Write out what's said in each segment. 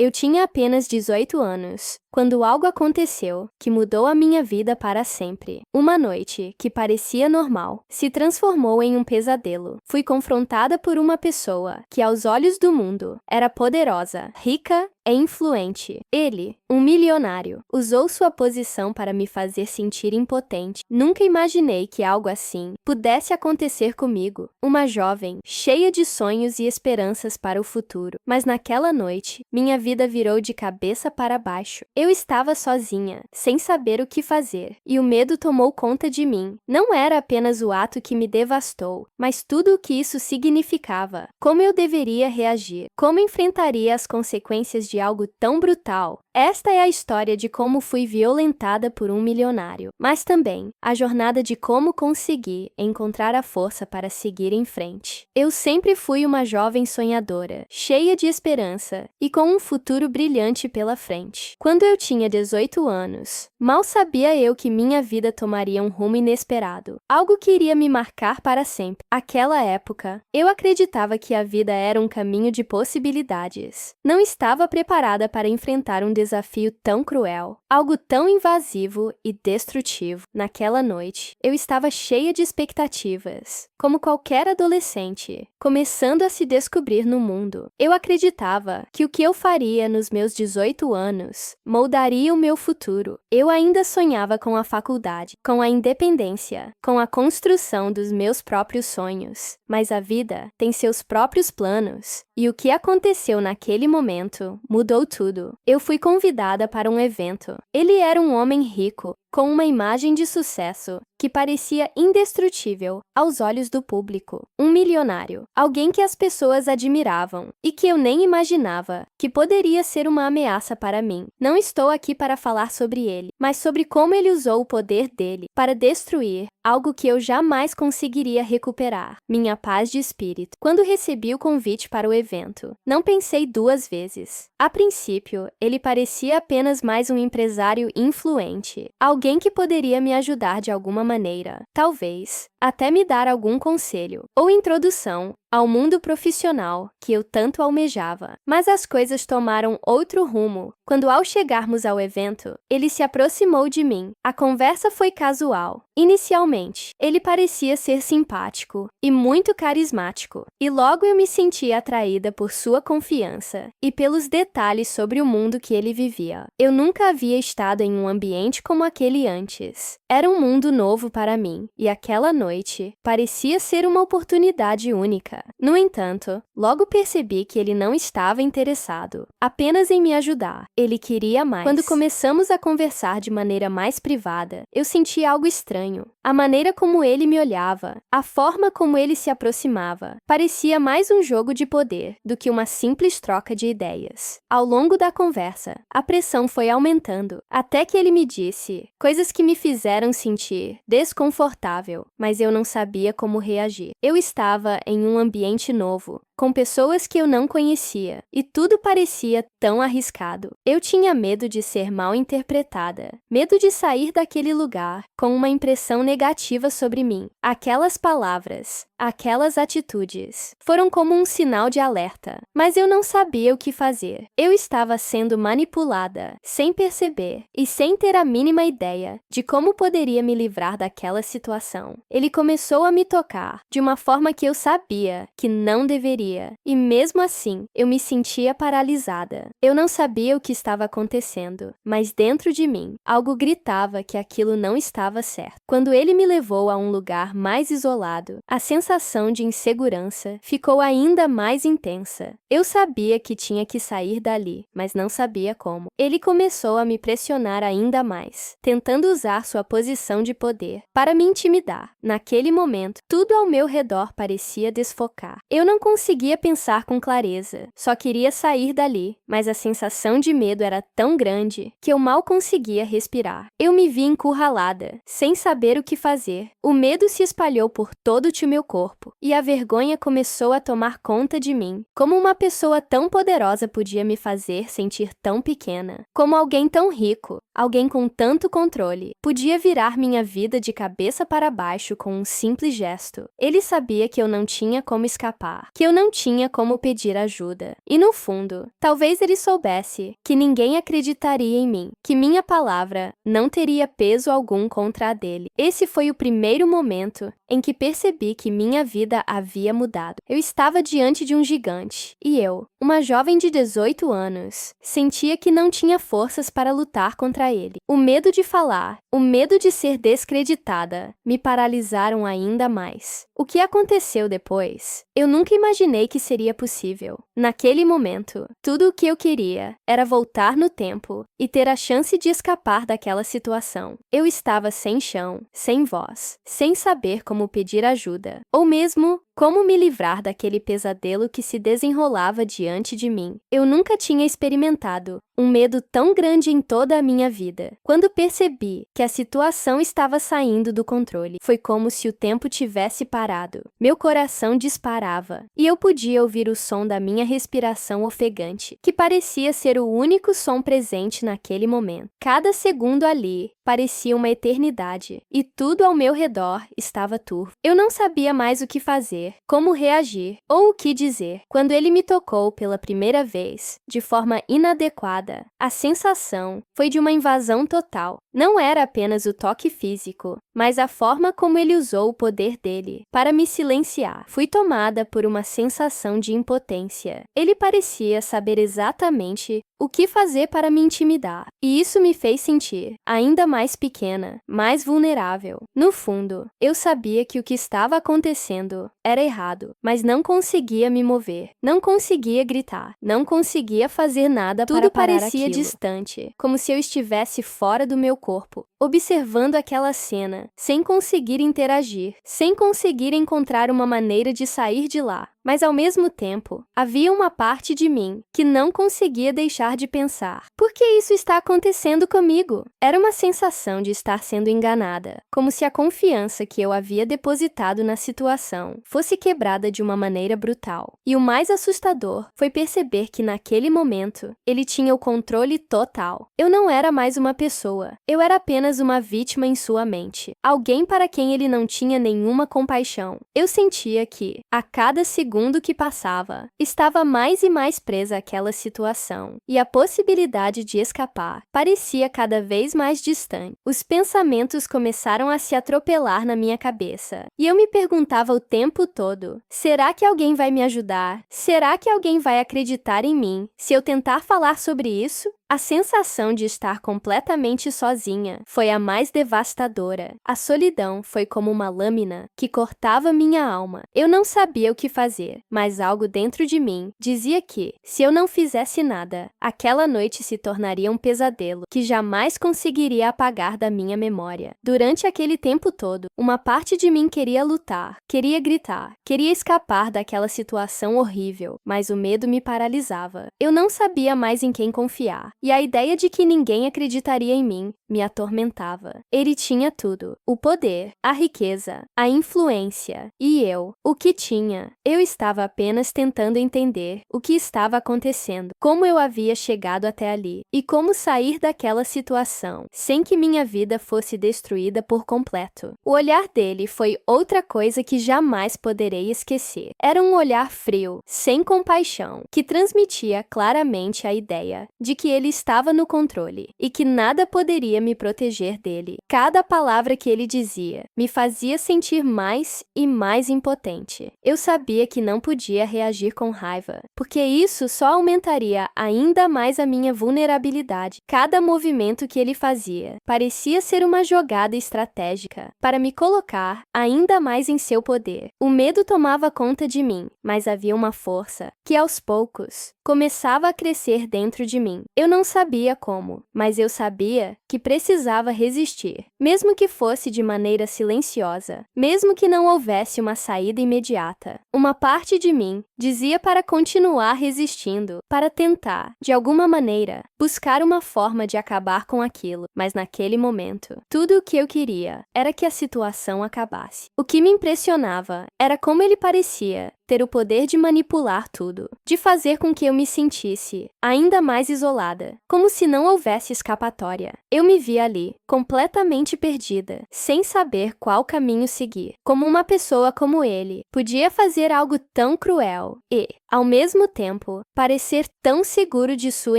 Eu tinha apenas 18 anos, quando algo aconteceu que mudou a minha vida para sempre. Uma noite, que parecia normal, se transformou em um pesadelo. Fui confrontada por uma pessoa que, aos olhos do mundo, era poderosa, rica e influente. Ele, um milionário, usou sua posição para me fazer sentir impotente. Nunca imaginei que algo assim pudesse acontecer comigo, uma jovem, cheia de sonhos e esperanças para o futuro. Mas naquela noite, minha vida virou de cabeça para baixo. Eu estava sozinha, sem saber o que fazer, e o medo tomou conta de mim. Não era apenas o ato que me devastou, mas tudo o que isso significava. Como eu deveria reagir? Como enfrentaria as consequências de algo tão brutal? Esta é a história de como fui violentada por um milionário, mas também a jornada de como consegui encontrar a força para seguir em frente. Eu sempre fui uma jovem sonhadora, cheia de esperança e com um futuro brilhante pela frente. Quando eu tinha 18 anos, mal sabia eu que minha vida tomaria um rumo inesperado, algo que iria me marcar para sempre. Aquela época, eu acreditava que a vida era um caminho de possibilidades. Não estava preparada para enfrentar um desafio tão cruel, algo tão invasivo e destrutivo. Naquela noite, eu estava cheia de expectativas, como qualquer adolescente, começando a se descobrir no mundo. Eu acreditava que o que eu faria nos meus 18 anos moldaria o meu futuro. Eu ainda sonhava com a faculdade, com a independência, com a construção dos meus próprios sonhos. Mas a vida tem seus próprios planos, e o que aconteceu naquele momento mudou tudo. Eu fui convidada para um evento. Ele era um homem rico, com uma imagem de sucesso que parecia indestrutível aos olhos do público. Um milionário, alguém que as pessoas admiravam e que eu nem imaginava que poderia ser uma ameaça para mim. Não estou aqui para falar sobre ele, mas sobre como ele usou o poder dele para destruir algo que eu jamais conseguiria recuperar: minha paz de espírito. Quando recebi o convite para o evento, não pensei duas vezes. A princípio, ele parecia apenas mais um empresário influente, alguém que poderia me ajudar de alguma maneira, talvez até me dar algum conselho ou introdução ao mundo profissional que eu tanto almejava. Mas as coisas tomaram outro rumo quando, ao chegarmos ao evento, ele se aproximou de mim. A conversa foi casual. Inicialmente, ele parecia ser simpático e muito carismático, e logo eu me senti atraída por sua confiança e pelos detalhes sobre o mundo que ele vivia. Eu nunca havia estado em um ambiente como aquele antes. Era um mundo novo para mim, e aquela noite parecia ser uma oportunidade única. No entanto, logo percebi que ele não estava interessado apenas em me ajudar. Ele queria mais. Quando começamos a conversar de maneira mais privada, eu senti algo estranho. A maneira como ele me olhava, a forma como ele se aproximava, parecia mais um jogo de poder do que uma simples troca de ideias. Ao longo da conversa, a pressão foi aumentando, até que ele me disse coisas que me fizeram sentir desconfortável, mas eu não sabia como reagir. Eu estava em um ambiente novo, com pessoas que eu não conhecia, e tudo parecia tão arriscado. Eu tinha medo de ser mal interpretada, medo de sair daquele lugar com uma impressão negativa sobre mim. Aquelas palavras, aquelas atitudes, foram como um sinal de alerta, mas eu não sabia o que fazer. Eu estava sendo manipulada, sem perceber, e sem ter a mínima ideia de como poderia me livrar daquela situação. Ele começou a me tocar de uma forma que eu sabia que não deveria, e mesmo assim, eu me sentia paralisada. Eu não sabia o que estava acontecendo, mas dentro de mim, algo gritava que aquilo não estava certo. Quando ele me levou a um lugar mais isolado, a sensação de insegurança ficou ainda mais intensa. Eu sabia que tinha que sair dali, mas não sabia como. Ele começou a me pressionar ainda mais, tentando usar sua posição de poder para me intimidar. Naquele momento, tudo ao meu redor parecia desfocar. Eu não conseguia pensar com clareza, só queria sair dali, mas a sensação de medo era tão grande que eu mal conseguia respirar. Eu me vi encurralada, sem saber o que fazer. O medo se espalhou por todo o meu corpo, e a vergonha começou a tomar conta de mim. Como uma pessoa tão poderosa podia me fazer sentir tão pequena? Como alguém tão rico, alguém com tanto controle, podia virar minha vida de cabeça para baixo com um simples gesto. Ele sabia que eu não tinha como escapar, que eu não tinha como pedir ajuda. E no fundo, talvez ele soubesse que ninguém acreditaria em mim, que minha palavra não teria peso algum contra a dele. Esse foi o primeiro momento em que percebi que minha vida havia mudado. Eu estava diante de um gigante, e eu, uma jovem de 18 anos, sentia que não tinha forças para lutar contra ele. O medo de falar, o medo de ser descreditada, me paralisaram ainda mais. O que aconteceu depois? Eu nunca imaginei que seria possível. Naquele momento, tudo o que eu queria era voltar no tempo e ter a chance de escapar daquela situação. Eu estava sem chão, sem voz, sem saber como pedir ajuda, ou mesmo como me livrar daquele pesadelo que se desenrolava diante de mim. Eu nunca tinha experimentado um medo tão grande em toda a minha vida. Quando percebi que a situação estava saindo do controle, foi como se o tempo tivesse parado. Meu coração disparava e eu podia ouvir o som da minha respiração ofegante, que parecia ser o único som presente naquele momento. Cada segundo ali parecia uma eternidade e tudo ao meu redor estava turvo. Eu não sabia mais o que fazer, como reagir ou o que dizer. Quando ele me tocou pela primeira vez, de forma inadequada, a sensação foi de uma invasão total. Não era apenas o toque físico, mas a forma como ele usou o poder dele para me silenciar. Fui tomada por uma sensação de impotência. Ele parecia saber exatamente o que fazer para me intimidar, e isso me fez sentir ainda mais pequena, mais vulnerável. No fundo, eu sabia que o que estava acontecendo era errado, mas não conseguia me mover, não conseguia gritar, não conseguia fazer nada para parar aquilo. Tudo parecia distante, como se eu estivesse fora do meu corpo, observando aquela cena, sem conseguir interagir, sem conseguir encontrar uma maneira de sair de lá. Mas ao mesmo tempo, havia uma parte de mim que não conseguia deixar de pensar: por que isso está acontecendo comigo? Era uma sensação de estar sendo enganada, como se a confiança que eu havia depositado na situação fosse quebrada de uma maneira brutal. E o mais assustador foi perceber que naquele momento, ele tinha o controle total. Eu não era mais uma pessoa, eu era apenas uma vítima em sua mente, alguém para quem ele não tinha nenhuma compaixão. Eu sentia que, a cada segundo que passava, estava mais e mais presa àquela situação, e a possibilidade de escapar parecia cada vez mais distante. Os pensamentos começaram a se atropelar na minha cabeça, e eu me perguntava o tempo todo: será que alguém vai me ajudar? Será que alguém vai acreditar em mim se eu tentar falar sobre isso? A sensação de estar completamente sozinha foi a mais devastadora. A solidão foi como uma lâmina que cortava minha alma. Eu não sabia o que fazer, mas algo dentro de mim dizia que, se eu não fizesse nada, aquela noite se tornaria um pesadelo que jamais conseguiria apagar da minha memória. Durante aquele tempo todo, uma parte de mim queria lutar, queria gritar, queria escapar daquela situação horrível, mas o medo me paralisava. Eu não sabia mais em quem confiar. E a ideia de que ninguém acreditaria em mim me atormentava. Ele tinha tudo: o poder, a riqueza, a influência. E eu, o que tinha? Eu estava apenas tentando entender o que estava acontecendo, como eu havia chegado até ali, e como sair daquela situação, sem que minha vida fosse destruída por completo. O olhar dele foi outra coisa que jamais poderei esquecer. Era um olhar frio, sem compaixão, que transmitia claramente a ideia de que ele estava no controle e que nada poderia me proteger dele. Cada palavra que ele dizia me fazia sentir mais e mais impotente. Eu sabia que não podia reagir com raiva, porque isso só aumentaria ainda mais a minha vulnerabilidade. Cada movimento que ele fazia parecia ser uma jogada estratégica para me colocar ainda mais em seu poder. O medo tomava conta de mim, mas havia uma força que, aos poucos, começava a crescer dentro de mim. Eu não sabia como, mas eu sabia que precisava resistir, mesmo que fosse de maneira silenciosa, mesmo que não houvesse uma saída imediata. Uma parte de mim dizia para continuar resistindo, para tentar, de alguma maneira, buscar uma forma de acabar com aquilo, mas naquele momento, tudo o que eu queria era que a situação acabasse. O que me impressionava era como ele parecia ter o poder de manipular tudo, de fazer com que eu me sentisse ainda mais isolada, como se não houvesse escapatória. Eu me vi ali, completamente perdida, sem saber qual caminho seguir. Como uma pessoa como ele podia fazer algo tão cruel e, ao mesmo tempo, parecer tão seguro de sua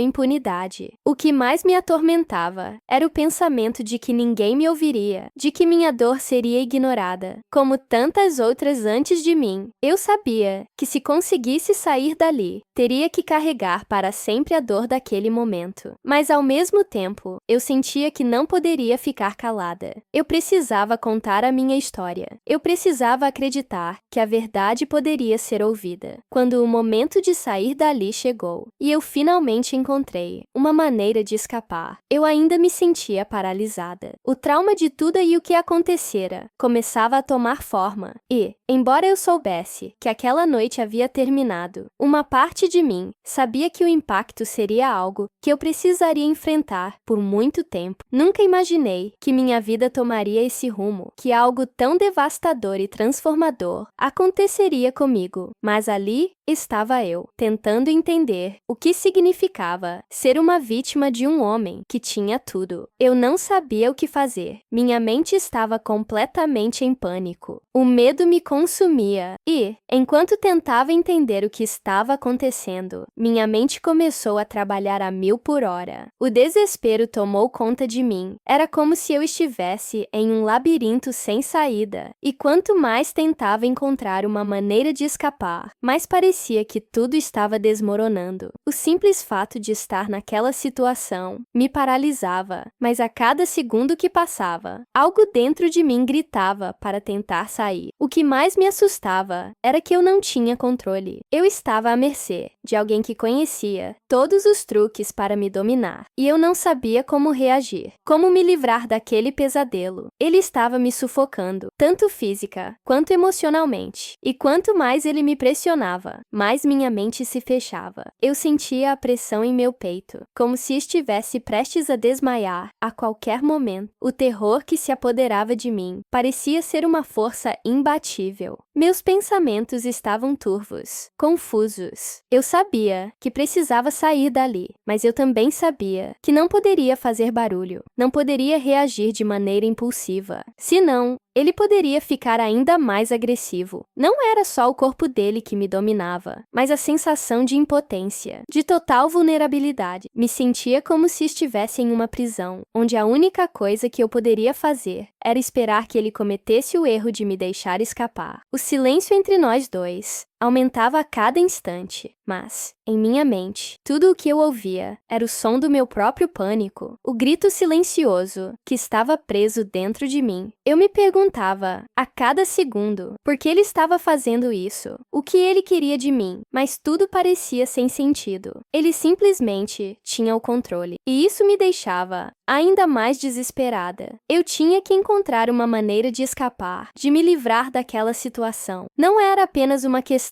impunidade? O que mais me atormentava era o pensamento de que ninguém me ouviria, de que minha dor seria ignorada, como tantas outras antes de mim. Eu sabia que se conseguisse sair dali, teria que carregar para sempre a dor daquele momento. Mas ao mesmo tempo, eu sentia que não poderia ficar calada. Eu precisava contar a minha história. Eu precisava acreditar que a verdade poderia ser ouvida. Quando o momento de sair dali chegou, e eu finalmente encontrei uma maneira de escapar, eu ainda me sentia paralisada. O trauma de tudo e o que acontecera começava a tomar forma, e, embora eu soubesse que aquela noite havia terminado, uma parte de mim sabia que o impacto seria algo que eu precisaria enfrentar por muito tempo. Nunca imaginei que minha vida tomaria esse rumo, que algo tão devastador e transformador aconteceria comigo. Mas ali estava eu, tentando entender o que significava ser uma vítima de um homem que tinha tudo. Eu não sabia o que fazer. Minha mente estava completamente em pânico. O medo me consumia e, enquanto tentava entender o que estava acontecendo, minha mente começou a trabalhar a 1000 por hora. O desespero tomou conta de mim. Era como se eu estivesse em um labirinto sem saída. E quanto mais tentava encontrar uma maneira de escapar, mais parecia que tudo estava desmoronando. O simples fato de estar naquela situação me paralisava, mas a cada segundo que passava, algo dentro de mim gritava para tentar sair. O que mais me assustava era que eu não tinha controle. Eu estava à mercê de alguém que conhecia todos os truques para me dominar, e eu não sabia como reagir, como me livrar daquele pesadelo. Ele estava me sufocando, tanto física quanto emocionalmente, e quanto mais ele me pressionava, mais minha mente se fechava. Eu sentia a pressão em meu peito, como se estivesse prestes a desmaiar a qualquer momento. O terror que se apoderava de mim parecia ser uma força imbatível. Meus pensamentos estavam turvos, confusos. Eu sabia que precisava sair dali, mas eu também sabia que não poderia fazer barulho, não poderia reagir de maneira impulsiva. Senão, ele poderia ficar ainda mais agressivo. Não era só o corpo dele que me dominava, mas a sensação de impotência, de total vulnerabilidade. Me sentia como se estivesse em uma prisão, onde a única coisa que eu poderia fazer era esperar que ele cometesse o erro de me deixar escapar. O silêncio entre nós dois aumentava a cada instante, mas, em minha mente, tudo o que eu ouvia era o som do meu próprio pânico, o grito silencioso que estava preso dentro de mim. Eu me perguntava, a cada segundo, por que ele estava fazendo isso, o que ele queria de mim, mas tudo parecia sem sentido. Ele simplesmente tinha o controle, e isso me deixava ainda mais desesperada. Eu tinha que encontrar uma maneira de escapar, de me livrar daquela situação. Não era apenas uma questão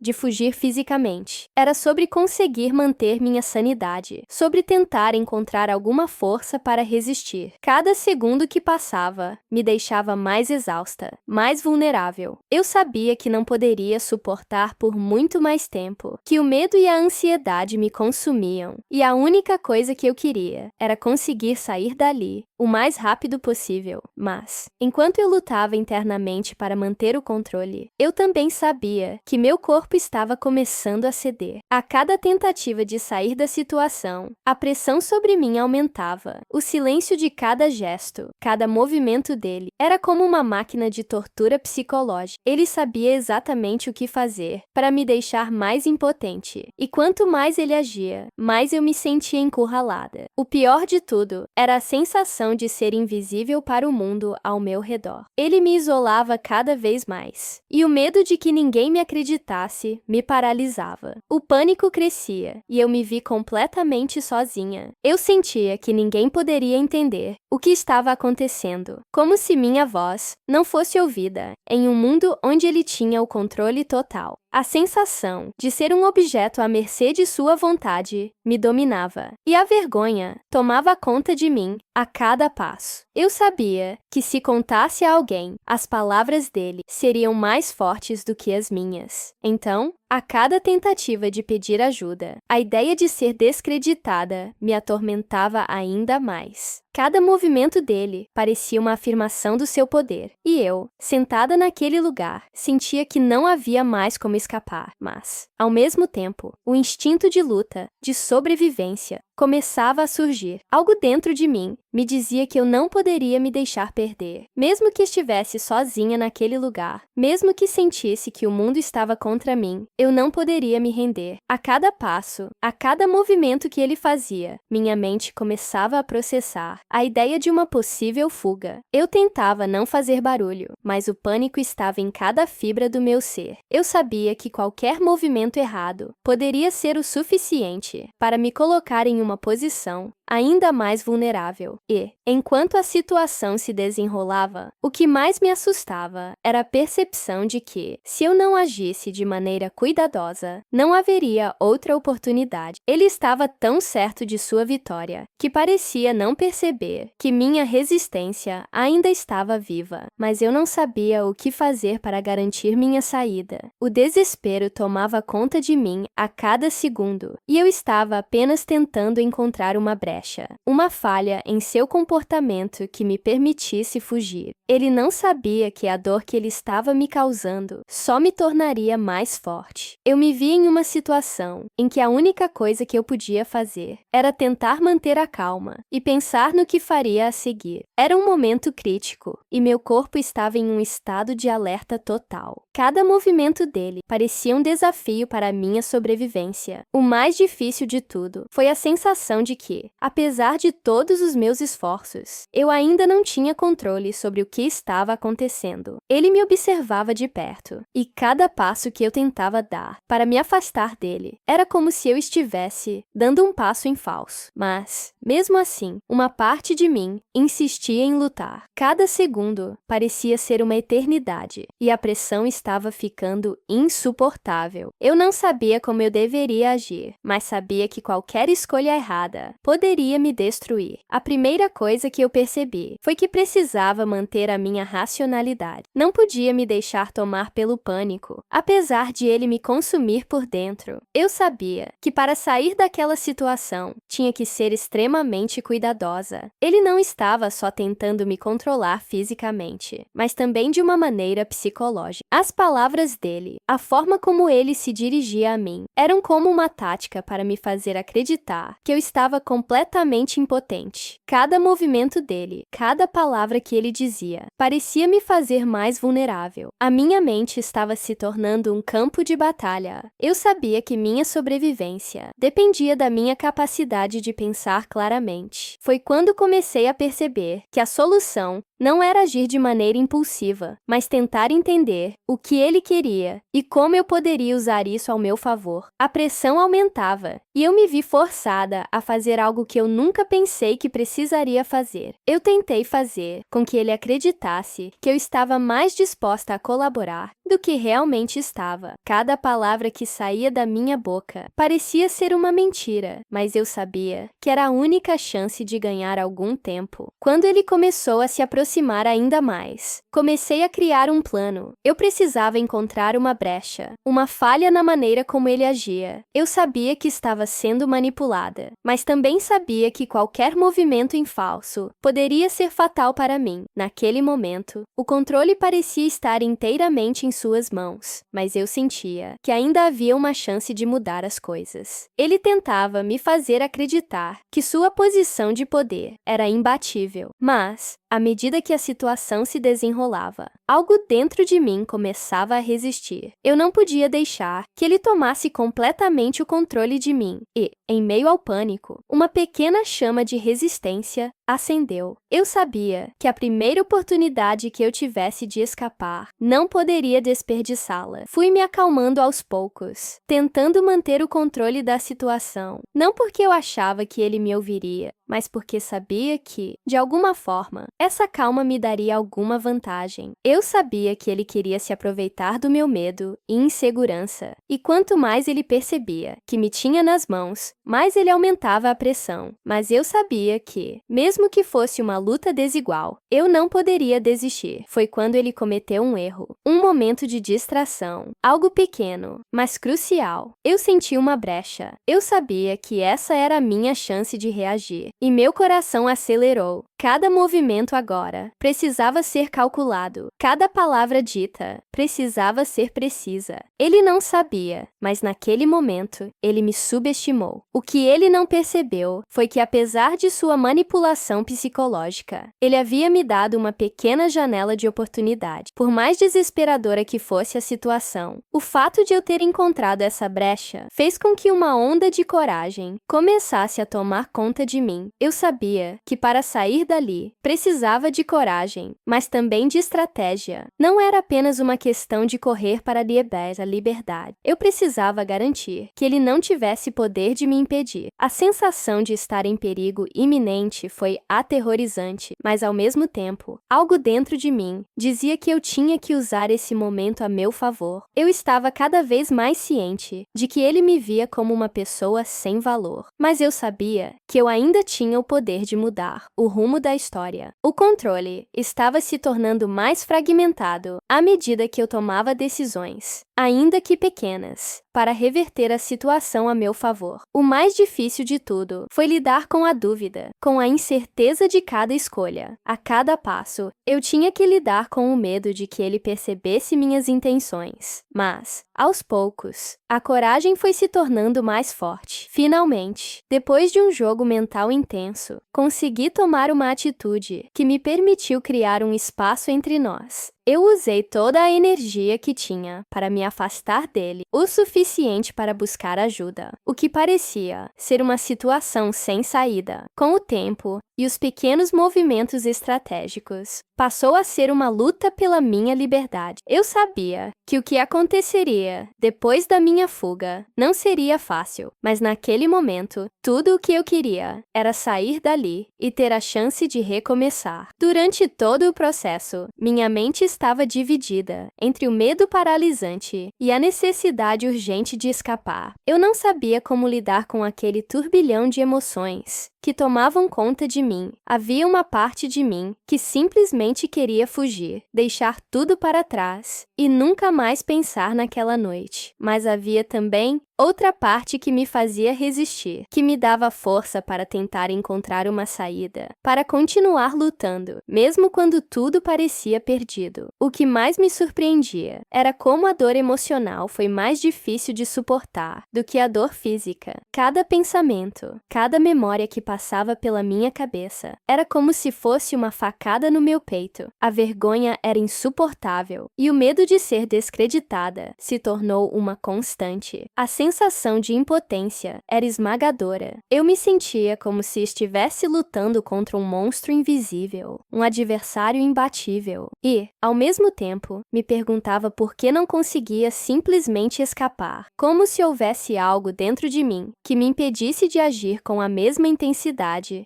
de fugir fisicamente. Era sobre conseguir manter minha sanidade, sobre tentar encontrar alguma força para resistir. Cada segundo que passava me deixava mais exausta, mais vulnerável. Eu sabia que não poderia suportar por muito mais tempo, que o medo e a ansiedade me consumiam, e a única coisa que eu queria era conseguir sair dali o mais rápido possível. Mas, enquanto eu lutava internamente para manter o controle, eu também sabia que meu corpo estava começando a ceder. A cada tentativa de sair da situação, a pressão sobre mim aumentava. O silêncio de cada gesto, cada movimento dele, era como uma máquina de tortura psicológica. Ele sabia exatamente o que fazer para me deixar mais impotente. E quanto mais ele agia, mais eu me sentia encurralada. O pior de tudo era a sensação de ser invisível para o mundo ao meu redor. Ele me isolava cada vez mais, e o medo de que ninguém me acreditasse me paralisava. O pânico crescia, e eu me vi completamente sozinha. Eu sentia que ninguém poderia entender o que estava acontecendo, como se minha voz não fosse ouvida em um mundo onde ele tinha o controle total. A sensação de ser um objeto à mercê de sua vontade me dominava, e a vergonha tomava conta de mim a cada passo. Eu sabia que se contasse a alguém, as palavras dele seriam mais fortes do que as minhas. Então, a cada tentativa de pedir ajuda, a ideia de ser descreditada me atormentava ainda mais. Cada movimento dele parecia uma afirmação do seu poder, e eu, sentada naquele lugar, sentia que não havia mais como escapar. Mas, ao mesmo tempo, o instinto de luta, de sobrevivência, começava a surgir. Algo dentro de mim me dizia que eu não poderia me deixar perder. Mesmo que estivesse sozinha naquele lugar, mesmo que sentisse que o mundo estava contra mim, eu não poderia me render. A cada passo, a cada movimento que ele fazia, minha mente começava a processar a ideia de uma possível fuga. Eu tentava não fazer barulho, mas o pânico estava em cada fibra do meu ser. Eu sabia que qualquer movimento errado poderia ser o suficiente para me colocar em uma posição ainda mais vulnerável. E, enquanto a situação se desenrolava, o que mais me assustava era a percepção de que, se eu não agisse de maneira cuidadosa, não haveria outra oportunidade. Ele estava tão certo de sua vitória que parecia não perceber que minha resistência ainda estava viva, mas eu não sabia o que fazer para garantir minha saída. O desespero tomava conta de mim a cada segundo, e eu estava apenas tentando encontrar uma brecha, uma falha em seu comportamento que me permitisse fugir. Ele não sabia que a dor que ele estava me causando só me tornaria mais forte. Eu me vi em uma situação em que a única coisa que eu podia fazer era tentar manter a calma e pensar no que faria a seguir. Era um momento crítico e meu corpo estava em um estado de alerta total. Cada movimento dele parecia um desafio para a minha sobrevivência. O mais difícil de tudo foi a sensação de que, apesar de todos os meus esforços, eu ainda não tinha controle sobre o que estava acontecendo. Ele me observava de perto, e cada passo que eu tentava dar para me afastar dele era como se eu estivesse dando um passo em falso. Mas, mesmo assim, uma parte de mim insistia em lutar. Cada segundo parecia ser uma eternidade, e a pressão estava ficando insuportável. Eu não sabia como eu deveria agir, mas sabia que qualquer escolha errada poderia me destruir. A primeira coisa que eu percebi foi que precisava manter a minha racionalidade. Não podia me deixar tomar pelo pânico, apesar de ele me consumir por dentro. Eu sabia que para sair daquela situação, tinha que ser extremamente cuidadosa. Ele não estava só tentando me controlar fisicamente, mas também de uma maneira psicológica. As palavras dele, a forma como ele se dirigia a mim, eram como uma tática para me fazer acreditar que eu estava completamente impotente. Cada movimento dele, cada palavra que ele dizia, parecia me fazer mais vulnerável. A minha mente estava se tornando um campo de batalha. Eu sabia que minha sobrevivência dependia da minha capacidade de pensar claramente. Foi quando comecei a perceber que a solução não era agir de maneira impulsiva, mas tentar entender o que ele queria e como eu poderia usar isso ao meu favor. A pressão aumentava e eu me vi forçada a fazer algo que eu nunca pensei que precisaria fazer. Eu tentei fazer com que ele acreditasse que eu estava mais disposta a colaborar do que realmente estava. Cada palavra que saía da minha boca parecia ser uma mentira, mas eu sabia que era a única chance de ganhar algum tempo. Quando ele começou a se aproximar ainda mais, comecei a criar um plano. Eu precisava encontrar uma brecha, uma falha na maneira como ele agia. Eu sabia que estava sendo manipulada, mas também sabia que qualquer movimento em falso poderia ser fatal para mim. Naquele momento, o controle parecia estar inteiramente em suas mãos, mas eu sentia que ainda havia uma chance de mudar as coisas. Ele tentava me fazer acreditar que sua posição de poder era imbatível, mas, à medida que a situação se desenrolava, algo dentro de mim começava a resistir. Eu não podia deixar que ele tomasse completamente o controle de mim e, em meio ao pânico, uma pequena chama de resistência acendeu. Eu sabia que a primeira oportunidade que eu tivesse de escapar, não poderia desperdiçá-la. Fui me acalmando aos poucos, tentando manter o controle da situação. Não porque eu achava que ele me ouviria, mas porque sabia que, de alguma forma, essa calma me daria alguma vantagem. Eu Eu sabia que ele queria se aproveitar do meu medo e insegurança, e quanto mais ele percebia que me tinha nas mãos, mais ele aumentava a pressão. Mas eu sabia que, mesmo que fosse uma luta desigual, eu não poderia desistir. Foi quando ele cometeu um erro, um momento de distração, algo pequeno, mas crucial. Eu senti uma brecha. Eu sabia que essa era a minha chance de reagir, e meu coração acelerou. Cada movimento agora precisava ser calculado. Cada palavra dita precisava ser precisa. Ele não sabia, mas naquele momento, ele me subestimou. O que ele não percebeu foi que, apesar de sua manipulação psicológica, ele havia me dado uma pequena janela de oportunidade. Por mais desesperadora que fosse a situação, o fato de eu ter encontrado essa brecha fez com que uma onda de coragem começasse a tomar conta de mim. Eu sabia que para sair dali, precisava de coragem, mas também de estratégia. Não era apenas uma questão de correr para a liberdade. Eu precisava garantir que ele não tivesse poder de me impedir. A sensação de estar em perigo iminente foi aterrorizante, mas ao mesmo tempo, algo dentro de mim dizia que eu tinha que usar esse momento a meu favor. Eu estava cada vez mais ciente de que ele me via como uma pessoa sem valor, mas eu sabia que eu ainda tinha o poder de mudar o rumo da história. O controle estava se tornando mais fragmentado à medida que eu tomava decisões, ainda que pequenas, para reverter a situação a meu favor. O mais difícil de tudo foi lidar com a dúvida, com a incerteza de cada escolha. A cada passo, eu tinha que lidar com o medo de que ele percebesse minhas intenções. Mas, aos poucos, a coragem foi se tornando mais forte. Finalmente, depois de um jogo mental intenso, consegui tomar uma atitude que me permitiu criar um espaço entre nós. Eu usei toda a energia que tinha para me afastar dele, o suficiente para buscar ajuda, o que parecia ser uma situação sem saída. Com o tempo e os pequenos movimentos estratégicos, passou a ser uma luta pela minha liberdade. Eu sabia que o que aconteceria depois da minha fuga não seria fácil, mas naquele momento, tudo o que eu queria era sair dali e ter a chance de recomeçar. Durante todo o processo, minha mente estava dividida entre o medo paralisante e a necessidade urgente de escapar. Eu não sabia como lidar com aquele turbilhão de emoções que tomavam conta de mim. Havia uma parte de mim que simplesmente queria fugir, deixar tudo para trás e nunca mais pensar naquela noite. Mas havia também outra parte que me fazia resistir, que me dava força para tentar encontrar uma saída, para continuar lutando, mesmo quando tudo parecia perdido. O que mais me surpreendia era como a dor emocional foi mais difícil de suportar do que a dor física. Cada pensamento, cada memória que passava pela minha cabeça era como se fosse uma facada no meu peito. A vergonha era insuportável e o medo de ser descreditada se tornou uma constante. A sensação de impotência era esmagadora. Eu me sentia como se estivesse lutando contra um monstro invisível, um adversário imbatível. E, ao mesmo tempo, me perguntava por que não conseguia simplesmente escapar, como se houvesse algo dentro de mim que me impedisse de agir com a mesma intensidade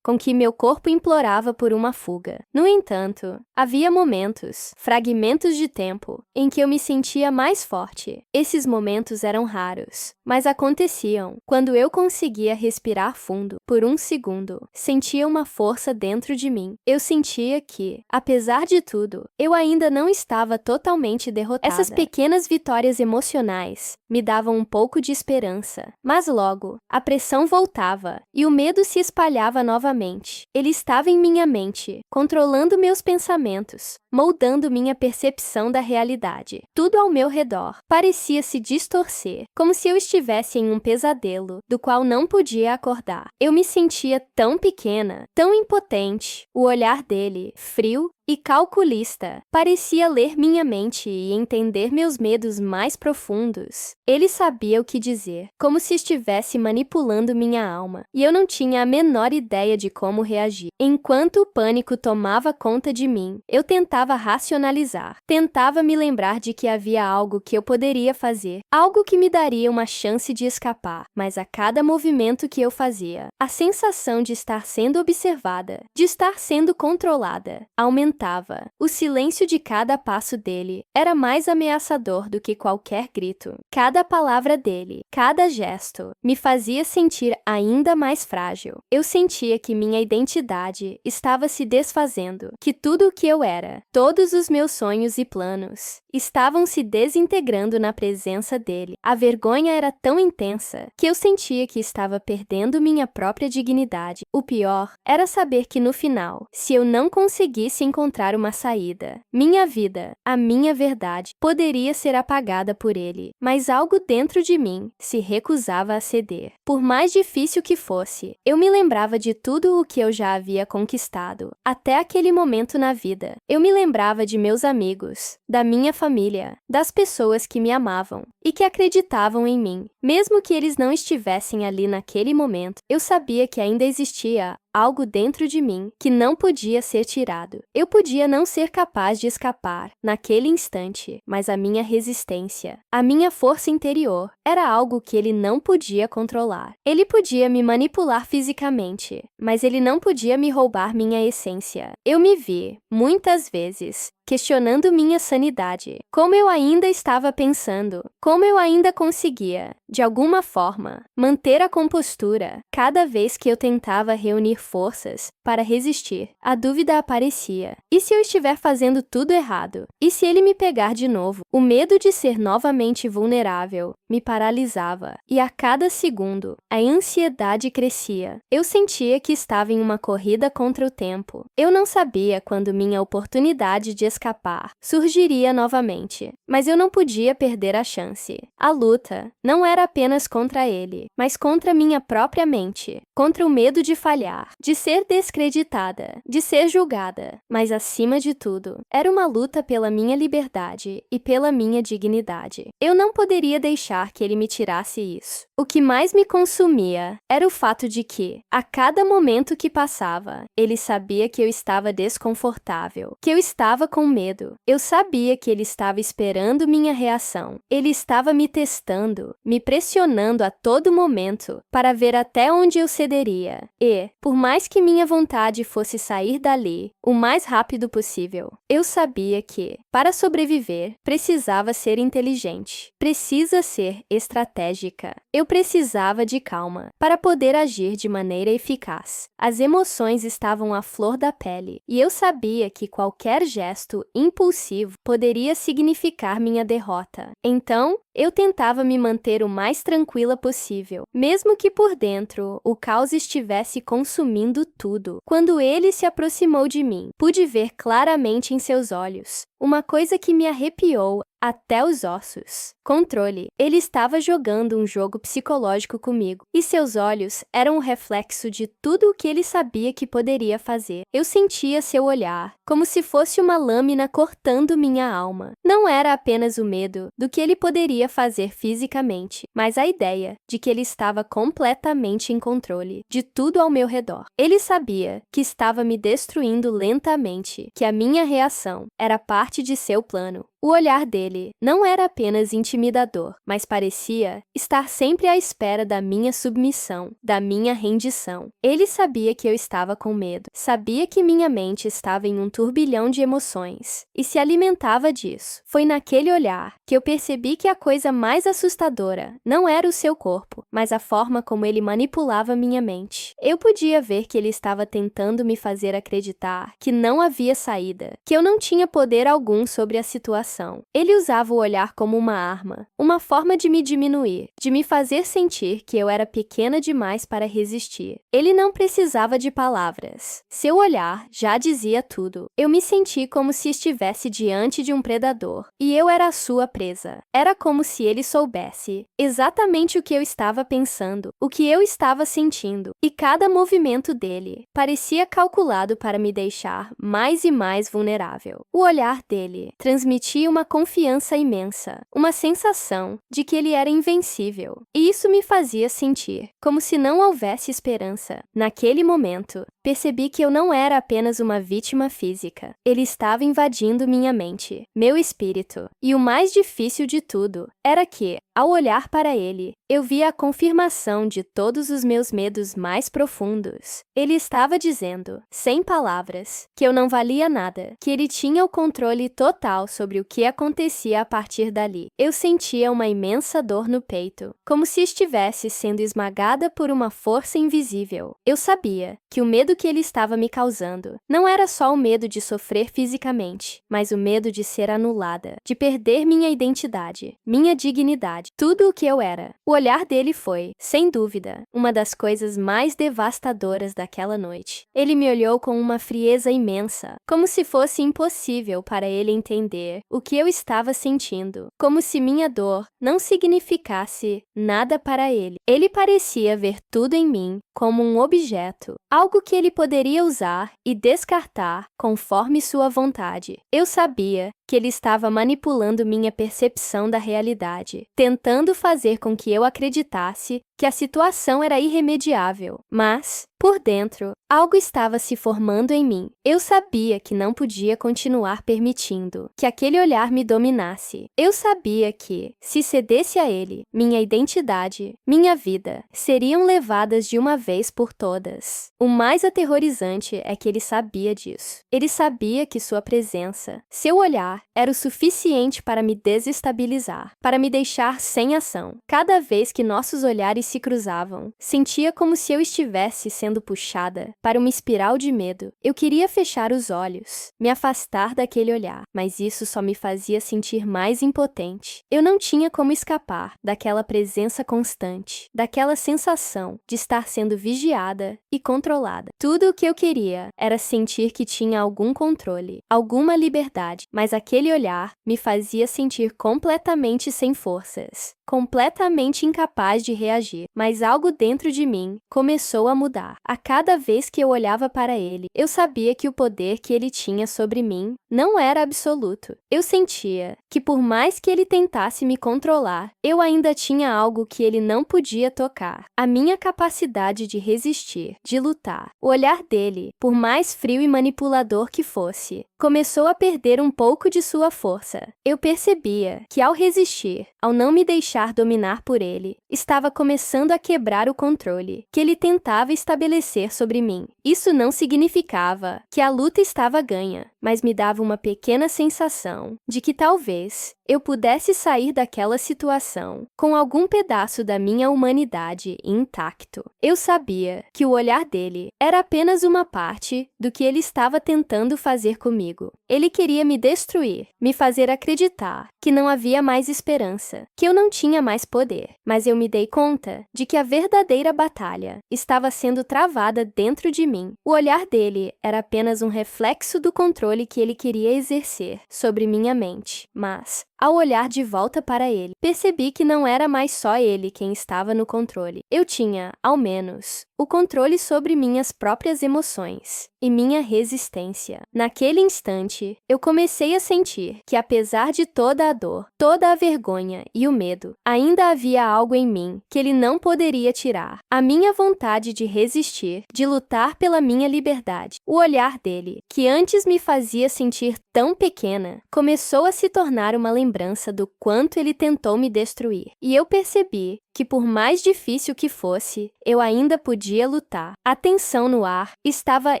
com que meu corpo implorava por uma fuga. No entanto, havia momentos, fragmentos de tempo, em que eu me sentia mais forte. Esses momentos eram raros, mas aconteciam quando eu conseguia respirar fundo por um segundo. Sentia uma força dentro de mim. Eu sentia que, apesar de tudo, eu ainda não estava totalmente derrotada. Essas pequenas vitórias emocionais me davam um pouco de esperança. Mas logo, a pressão voltava e o medo se espalhava novamente. Ele estava em minha mente, controlando meus pensamentos, moldando minha percepção da realidade. Tudo ao meu redor parecia se distorcer, como se eu estivesse em um pesadelo do qual não podia acordar. Eu me sentia tão pequena, tão impotente. O olhar dele, frio e calculista, parecia ler minha mente e entender meus medos mais profundos. Ele sabia o que dizer, como se estivesse manipulando minha alma, e eu não tinha a menor ideia de como reagir. Enquanto o pânico tomava conta de mim, eu tentava racionalizar, tentava me lembrar de que havia algo que eu poderia fazer, algo que me daria uma chance de escapar, mas a cada movimento que eu fazia, a sensação de estar sendo observada, de estar sendo controlada, aumentava amedrontava. O silêncio de cada passo dele era mais ameaçador do que qualquer grito. Cada palavra dele, cada gesto, me fazia sentir ainda mais frágil. Eu sentia que minha identidade estava se desfazendo, que tudo o que eu era, todos os meus sonhos e planos, estavam se desintegrando na presença dele. A vergonha era tão intensa que eu sentia que estava perdendo minha própria dignidade. O pior era saber que no final, se eu não conseguisse encontrar uma saída, minha vida, a minha verdade, poderia ser apagada por ele. Mas algo dentro de mim se recusava a ceder. Por mais difícil que fosse, eu me lembrava de tudo o que eu já havia conquistado até aquele momento na vida. Eu me lembrava de meus amigos, da minha família, das pessoas que me amavam e que acreditavam em mim. Mesmo que eles não estivessem ali naquele momento, eu sabia que ainda existia algo dentro de mim que não podia ser tirado. Eu podia não ser capaz de escapar naquele instante, mas a minha resistência, a minha força interior, era algo que ele não podia controlar. Ele podia me manipular fisicamente, mas ele não podia me roubar minha essência. Eu me vi, muitas vezes, questionando minha sanidade. Como eu ainda estava pensando, como eu ainda conseguia, de alguma forma, manter a compostura cada vez que eu tentava reunir forças para resistir. A dúvida aparecia. E se eu estiver fazendo tudo errado? E se ele me pegar de novo? O medo de ser novamente vulnerável me paralisava, e a cada segundo, a ansiedade crescia. Eu sentia que estava em uma corrida contra o tempo. Eu não sabia quando minha oportunidade de escapar surgiria novamente, mas eu não podia perder a chance. A luta não era apenas contra ele, mas contra minha própria mente, contra o medo de falhar, de ser descreditada, de ser julgada, mas acima de tudo, era uma luta pela minha liberdade e pela minha dignidade. Eu não poderia deixar que ele me tirasse isso. O que mais me consumia era o fato de que, a cada momento que passava, ele sabia que eu estava desconfortável, que eu estava com medo. Eu sabia que ele estava esperando minha reação. Ele estava me testando, me pressionando a todo momento para ver até onde eu cederia. E, por mais que minha vontade fosse sair dali o mais rápido possível, eu sabia que, para sobreviver, precisava ser inteligente, precisa ser estratégica. Eu precisava de calma para poder agir de maneira eficaz. As emoções estavam à flor da pele e eu sabia que qualquer gesto impulsivo poderia significar minha derrota. Então, eu tentava me manter o mais tranquila possível, mesmo que por dentro o caos estivesse consumindo tudo. Quando ele se aproximou de mim, pude ver claramente em seus olhos uma coisa que me arrepiou até os ossos. Controle. Ele estava jogando um jogo psicológico comigo, e seus olhos eram um reflexo de tudo o que ele sabia que poderia fazer. Eu sentia seu olhar, como se fosse uma lâmina cortando minha alma. Não era apenas o medo do que ele poderia fazer fisicamente, mas a ideia de que ele estava completamente em controle de tudo ao meu redor. Ele sabia que estava me destruindo lentamente, que a minha reação era parte de seu plano. O olhar dele não era apenas intimidador, mas parecia estar sempre à espera da minha submissão, da minha rendição. Ele sabia que eu estava com medo, sabia que minha mente estava em um turbilhão de emoções e se alimentava disso. Foi naquele olhar que eu percebi que a coisa mais assustadora não era o seu corpo, mas a forma como ele manipulava minha mente. Eu podia ver que ele estava tentando me fazer acreditar que não havia saída, que eu não tinha poder algum sobre a situação. Ele usava o olhar como uma arma, uma forma de me diminuir, de me fazer sentir que eu era pequena demais para resistir. Ele não precisava de palavras. Seu olhar já dizia tudo. Eu me senti como se estivesse diante de um predador, e eu era a sua presa. Era como se ele soubesse exatamente o que eu estava pensando, o que eu estava sentindo, e cada movimento dele parecia calculado para me deixar mais e mais vulnerável. O olhar dele transmitia uma confiança imensa, uma sensação de que ele era invencível. E isso me fazia sentir como se não houvesse esperança. Naquele momento, percebi que eu não era apenas uma vítima física. Ele estava invadindo minha mente, meu espírito. E o mais difícil de tudo era que, ao olhar para ele, Eu via a confirmação de todos os meus medos mais profundos. Ele estava dizendo, sem palavras, que eu não valia nada, que ele tinha o controle total sobre o que acontecia a partir dali. Eu sentia uma imensa dor no peito, como se estivesse sendo esmagada por uma força invisível. Eu sabia que o medo que ele estava me causando não era só o medo de sofrer fisicamente, mas o medo de ser anulada, de perder minha identidade, minha dignidade, tudo o que eu era. O olhar dele foi, sem dúvida, uma das coisas mais devastadoras daquela noite. Ele me olhou com uma frieza imensa, como se fosse impossível para ele entender o que eu estava sentindo, como se minha dor não significasse nada para ele. Ele parecia ver tudo em mim como um objeto, algo que ele poderia usar e descartar conforme sua vontade. Eu sabia que ele estava manipulando minha percepção da realidade, tentando fazer com que eu acreditasse que a situação era irremediável. Mas, por dentro, algo estava se formando em mim. Eu sabia que não podia continuar permitindo que aquele olhar me dominasse. Eu sabia que, se cedesse a ele, minha identidade, minha vida, seriam levadas de uma vez por todas. O mais aterrorizante é que ele sabia disso. Ele sabia que sua presença, seu olhar, era o suficiente para me desestabilizar, para me deixar sem ação. Cada vez que nossos olhares se cruzavam, sentia como se eu estivesse sendo puxada para uma espiral de medo. Eu queria fechar os olhos, me afastar daquele olhar, mas isso só me fazia sentir mais impotente. Eu não tinha como escapar daquela presença constante, daquela sensação de estar sendo vigiada e controlada. Tudo o que eu queria era sentir que tinha algum controle, alguma liberdade, mas aquele olhar me fazia sentir completamente sem forças, completamente incapaz de reagir. Mas algo dentro de mim começou a mudar. A cada vez que eu olhava para ele, eu sabia que o poder que ele tinha sobre mim não era absoluto. Eu sentia que, por mais que ele tentasse me controlar, eu ainda tinha algo que ele não podia tocar: a minha capacidade de resistir, de lutar. O olhar dele, por mais frio e manipulador que fosse, começou a perder um pouco de sua força. Eu percebia que, ao resistir, ao não me deixar dominar por ele, estava começando a quebrar o controle que ele tentava estabelecer sobre mim. Isso não significava que a luta estava ganha, mas me dava uma pequena sensação de que talvez eu pudesse sair daquela situação com algum pedaço da minha humanidade intacto. Eu sabia que o olhar dele era apenas uma parte do que ele estava tentando fazer comigo. Ele queria me destruir, me fazer acreditar que não havia mais esperança, que eu não tinha mais poder. Mas eu me dei conta de que a verdadeira batalha estava sendo travada dentro de mim. O olhar dele era apenas um reflexo do controle que ele queria exercer sobre minha mente. Mas, ao olhar de volta para ele, percebi que não era mais só ele quem estava no controle. Eu tinha, ao menos, o controle sobre minhas próprias emoções e minha resistência. Naquele instante, eu comecei a sentir que, apesar de toda a dor, toda a vergonha e o medo, ainda havia algo em mim que ele não poderia tirar: a minha vontade de resistir, de lutar pela minha liberdade. O olhar dele, que antes me fazia sentir tão pequena, começou a se tornar uma lembrança do quanto ele tentou me destruir. E eu percebi que, por mais difícil que fosse, eu ainda podia lutar. A tensão no ar estava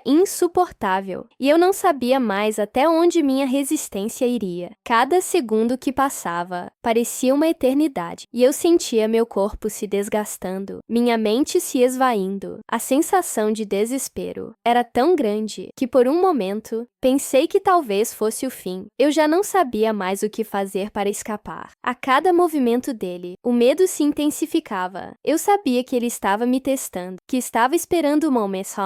insuportável e eu não sabia mais até onde minha resistência iria. Cada segundo que passava parecia uma eternidade e eu sentia meu corpo se desgastando, minha mente se esvaindo. A sensação de desespero era tão grande que, por um momento, pensei que talvez fosse o fim. Eu já não sabia mais o que fazer para escapar. A cada movimento dele, o medo se intensificava. Eu sabia que ele estava me testando, que estava esperando o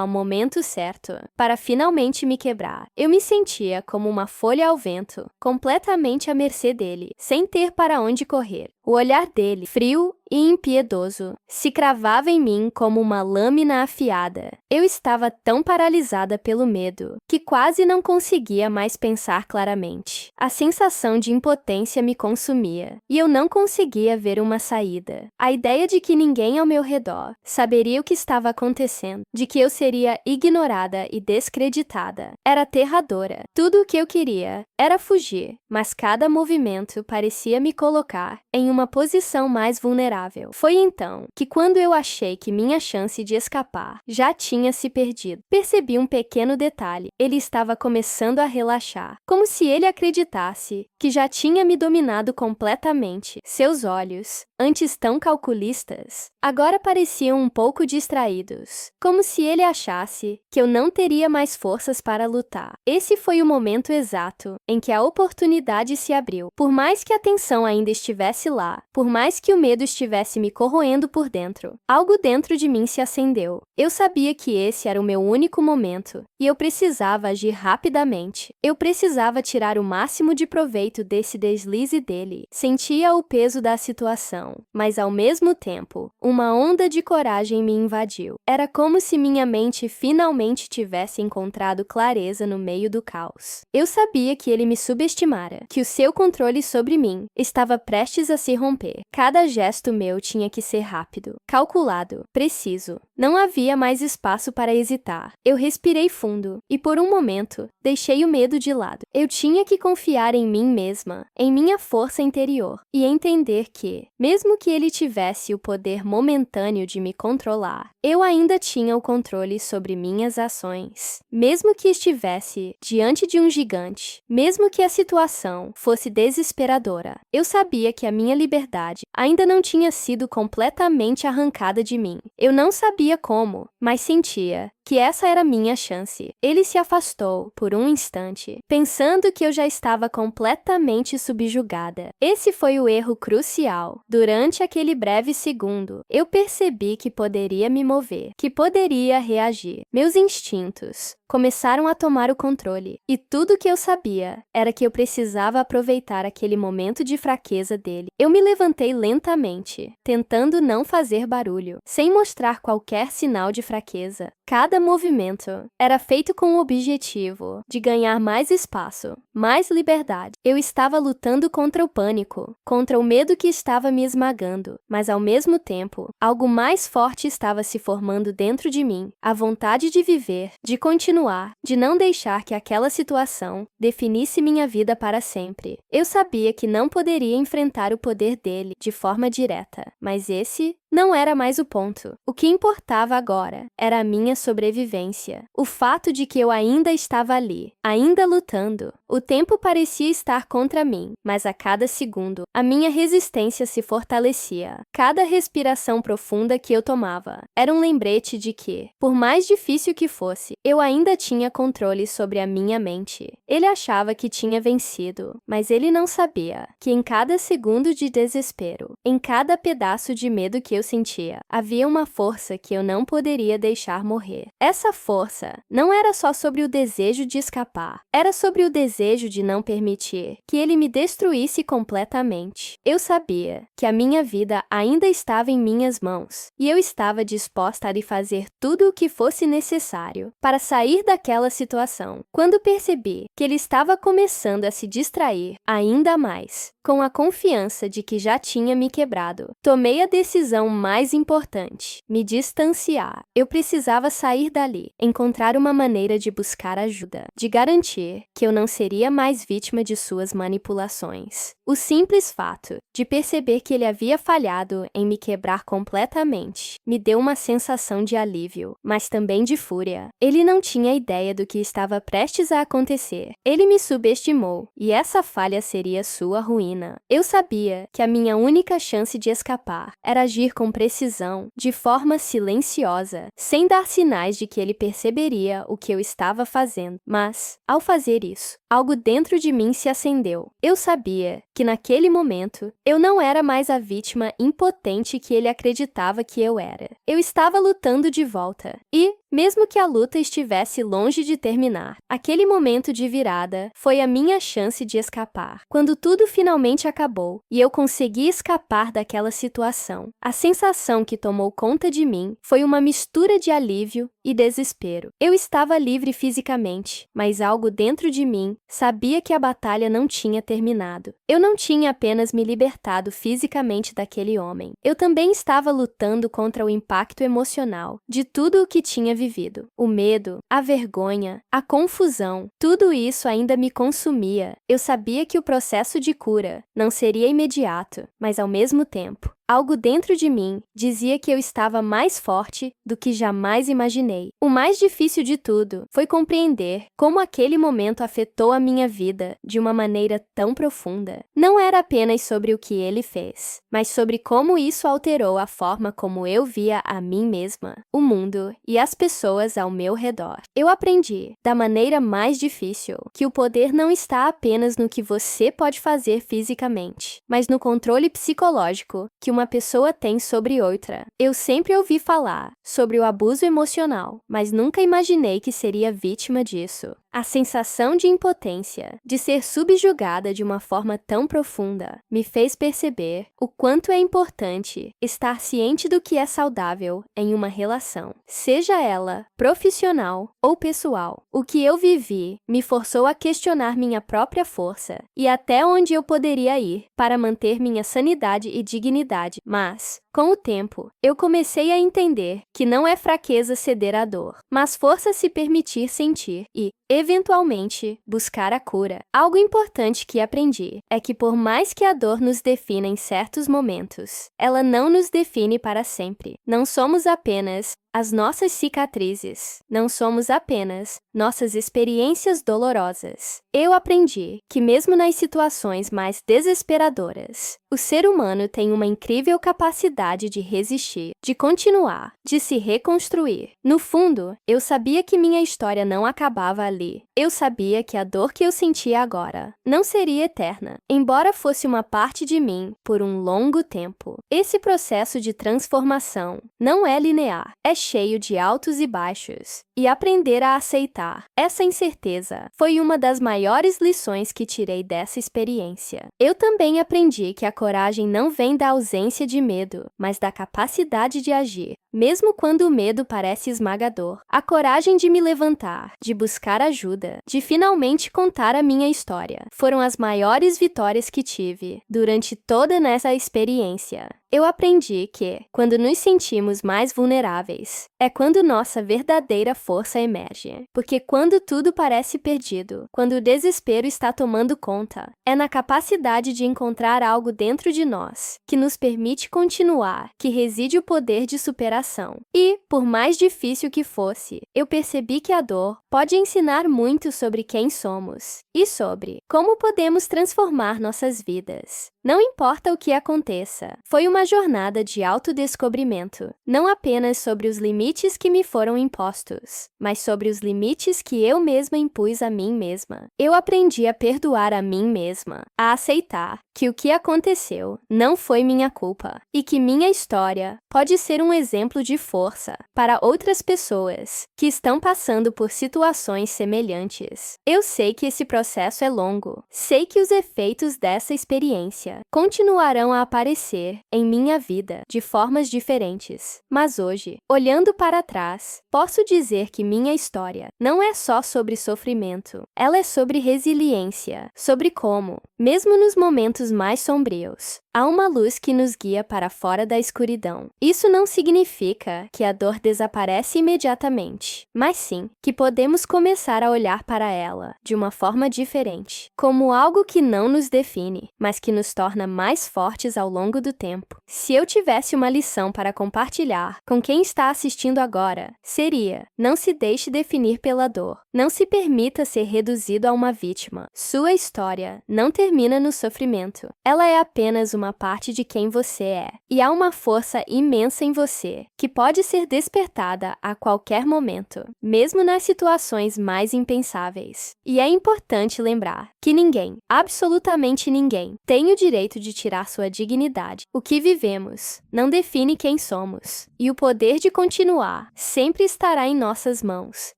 momento certo para finalmente me quebrar. Eu me sentia como uma folha ao vento, completamente à mercê dele, sem ter para onde correr. O olhar dele, frio e impiedoso, se cravava em mim como uma lâmina afiada. Eu estava tão paralisada pelo medo que quase não conseguia mais pensar claramente. A sensação de impotência me consumia e eu não conseguia ver uma saída. A ideia de que ninguém ao meu redor saberia o que estava acontecendo, de que eu seria ignorada e descreditada, era aterradora. Tudo o que eu queria era fugir, mas cada movimento parecia me colocar em uma posição mais vulnerável. insuportável. Foi então que, quando eu achei que minha chance de escapar já tinha se perdido, percebi um pequeno detalhe. Ele estava começando a relaxar, como se ele acreditasse que já tinha me dominado completamente. Seus olhos, antes tão calculistas, agora pareciam um pouco distraídos, como se ele achasse que eu não teria mais forças para lutar. Esse foi o momento exato em que a oportunidade se abriu. Por mais que a tensão ainda estivesse lá, por mais que o medo estivesse me corroendo por dentro, algo dentro de mim se acendeu. Eu sabia que esse era o meu único momento e eu precisava agir rapidamente. Eu precisava tirar o máximo de proveito desse deslize dele. Sentia o peso da situação, mas ao mesmo tempo, uma onda de coragem me invadiu. Era como se minha mente finalmente tivesse encontrado clareza no meio do caos. Eu sabia que ele me subestimara, que o seu controle sobre mim estava prestes a se romper. Cada gesto meu tinha que ser rápido, calculado, preciso. Não havia mais espaço para hesitar. Eu respirei fundo e, por um momento, deixei o medo de lado. Eu tinha que confiar em mim mesma, em minha força interior, e entender que, mesmo que ele tivesse o poder momentâneo de me controlar, eu ainda tinha o controle sobre minhas ações. Mesmo que estivesse diante de um gigante, mesmo que a situação fosse desesperadora, eu sabia que a minha liberdade ainda não tinha sido completamente arrancada de mim. Eu não sabia como, mas sentia que essa era minha chance. Ele se afastou por um instante, pensando que eu já estava completamente subjugada. Esse foi o erro crucial. Durante aquele breve segundo, eu percebi que poderia me mover, que poderia reagir. Meus instintos começaram a tomar o controle, e tudo que eu sabia era que eu precisava aproveitar aquele momento de fraqueza dele. Eu me levantei lentamente, tentando não fazer barulho, sem mostrar qualquer sinal de fraqueza. Cada movimento era feito com o objetivo de ganhar mais espaço, mais liberdade. Eu estava lutando contra o pânico, contra o medo que estava me esmagando, mas ao mesmo tempo, algo mais forte estava se formando dentro de mim, a vontade de viver, de continuar, de não deixar que aquela situação definisse minha vida para sempre. Eu sabia que não poderia enfrentar o poder dele de forma direta, mas esse não era mais o ponto. O que importava agora era a minha sobrevivência. O fato de que eu ainda estava ali, ainda lutando. O tempo parecia estar contra mim, mas a cada segundo, a minha resistência se fortalecia. Cada respiração profunda que eu tomava era um lembrete de que, por mais difícil que fosse, eu ainda tinha controle sobre a minha mente. Ele achava que tinha vencido, mas ele não sabia que em cada segundo de desespero, em cada pedaço de medo que eu sentia, havia uma força que eu não poderia deixar morrer. Essa força não era só sobre o desejo de escapar, era sobre o desejo de não permitir que ele me destruísse completamente. Eu sabia que a minha vida ainda estava em minhas mãos, e eu estava disposta a lhe fazer tudo o que fosse necessário para sair daquela situação. Quando percebi que ele estava começando a se distrair ainda mais, com a confiança de que já tinha me quebrado, tomei a decisão mais importante: me distanciar. Eu precisava sair dali, encontrar uma maneira de buscar ajuda, de garantir que eu não seria mais vítima de suas manipulações. O simples fato de perceber que ele havia falhado em me quebrar completamente me deu uma sensação de alívio, mas também de fúria. Ele não tinha ideia do que estava prestes a acontecer. Ele me subestimou, e essa falha seria sua ruína. Eu sabia que a minha única chance de escapar era agir com precisão, de forma silenciosa, sem dar sinais de que ele perceberia o que eu estava fazendo. Mas, ao fazer isso, algo dentro de mim se acendeu. Eu sabia que naquele momento eu não era mais a vítima impotente que ele acreditava que eu era. Eu estava lutando de volta. E, mesmo que a luta estivesse longe de terminar, aquele momento de virada foi a minha chance de escapar. Quando tudo finalmente acabou e eu consegui escapar daquela situação, a sensação que tomou conta de mim foi uma mistura de alívio e desespero. Eu estava livre fisicamente, mas algo dentro de mim sabia que a batalha não tinha terminado. Eu não tinha apenas me libertado fisicamente daquele homem. Eu também estava lutando contra o impacto emocional de tudo o que tinha vivido. O medo, a vergonha, a confusão, tudo isso ainda me consumia. Eu sabia que o processo de cura não seria imediato, mas ao mesmo tempo, algo dentro de mim dizia que eu estava mais forte do que jamais imaginei. O mais difícil de tudo foi compreender como aquele momento afetou a minha vida de uma maneira tão profunda. Não era apenas sobre o que ele fez, mas sobre como isso alterou a forma como eu via a mim mesma, o mundo e as pessoas ao meu redor. Eu aprendi, da maneira mais difícil, que o poder não está apenas no que você pode fazer fisicamente, mas no controle psicológico que uma pessoa tem sobre outra. Eu sempre ouvi falar sobre o abuso emocional, mas nunca imaginei que seria vítima disso. A sensação de impotência, de ser subjugada de uma forma tão profunda, me fez perceber o quanto é importante estar ciente do que é saudável em uma relação, seja ela profissional ou pessoal. O que eu vivi me forçou a questionar minha própria força e até onde eu poderia ir para manter minha sanidade e dignidade, mas, com o tempo, eu comecei a entender que não é fraqueza ceder à dor, mas força se permitir sentir e, eventualmente, buscar a cura. Algo importante que aprendi é que por mais que a dor nos defina em certos momentos, ela não nos define para sempre. Não somos apenas as nossas cicatrizes, não somos apenas nossas experiências dolorosas. Eu aprendi que mesmo nas situações mais desesperadoras, o ser humano tem uma incrível capacidade de resistir, de continuar, de se reconstruir. No fundo, eu sabia que minha história não acabava ali. Eu sabia que a dor que eu sentia agora não seria eterna, embora fosse uma parte de mim por um longo tempo. Esse processo de transformação não é linear, é cheio de altos e baixos, e aprender a aceitar essa incerteza foi uma das maiores lições que tirei dessa experiência. Eu também aprendi que a coragem não vem da ausência de medo, mas da capacidade de agir, mesmo quando o medo parece esmagador. A coragem de me levantar, de buscar ajuda, de finalmente contar a minha história, foram as maiores vitórias que tive durante toda essa experiência. Eu aprendi que, quando nos sentimos mais vulneráveis, é quando nossa verdadeira força emerge. Porque quando tudo parece perdido, quando o desespero está tomando conta, é na capacidade de encontrar algo dentro de nós que nos permite continuar, que reside o poder de superação. E, por mais difícil que fosse, eu percebi que a dor pode ensinar muito sobre quem somos e sobre como podemos transformar nossas vidas. Não importa o que aconteça, foi uma jornada de autodescobrimento, não apenas sobre os limites que me foram impostos, mas sobre os limites que eu mesma impus a mim mesma. Eu aprendi a perdoar a mim mesma, a aceitar que o que aconteceu não foi minha culpa e que minha história pode ser um exemplo de força para outras pessoas que estão passando por situações semelhantes. Eu sei que esse processo é longo, sei que os efeitos dessa experiência continuarão a aparecer em minha vida de formas diferentes, mas hoje, olhando para trás, posso dizer que minha história não é só sobre sofrimento, ela é sobre resiliência, sobre como, mesmo nos momentos mais sombrios, há uma luz que nos guia para fora da escuridão. Isso não significa que a dor desaparece imediatamente, mas sim que podemos começar a olhar para ela de uma forma diferente, como algo que não nos define, mas que nos torna mais fortes ao longo do tempo. Se eu tivesse uma lição para compartilhar com quem está assistindo agora, seria: não se deixe definir pela dor. Não se permita ser reduzido a uma vítima. Sua história não termina no sofrimento. Ela é apenas uma parte de quem você é. E há uma força imensa em você, que pode ser despertada a qualquer momento, mesmo nas situações mais impensáveis. E é importante lembrar que ninguém, absolutamente ninguém, tem o direito de tirar sua dignidade. O que vivemos não define quem somos. E o poder de continuar sempre estará em nossas mãos,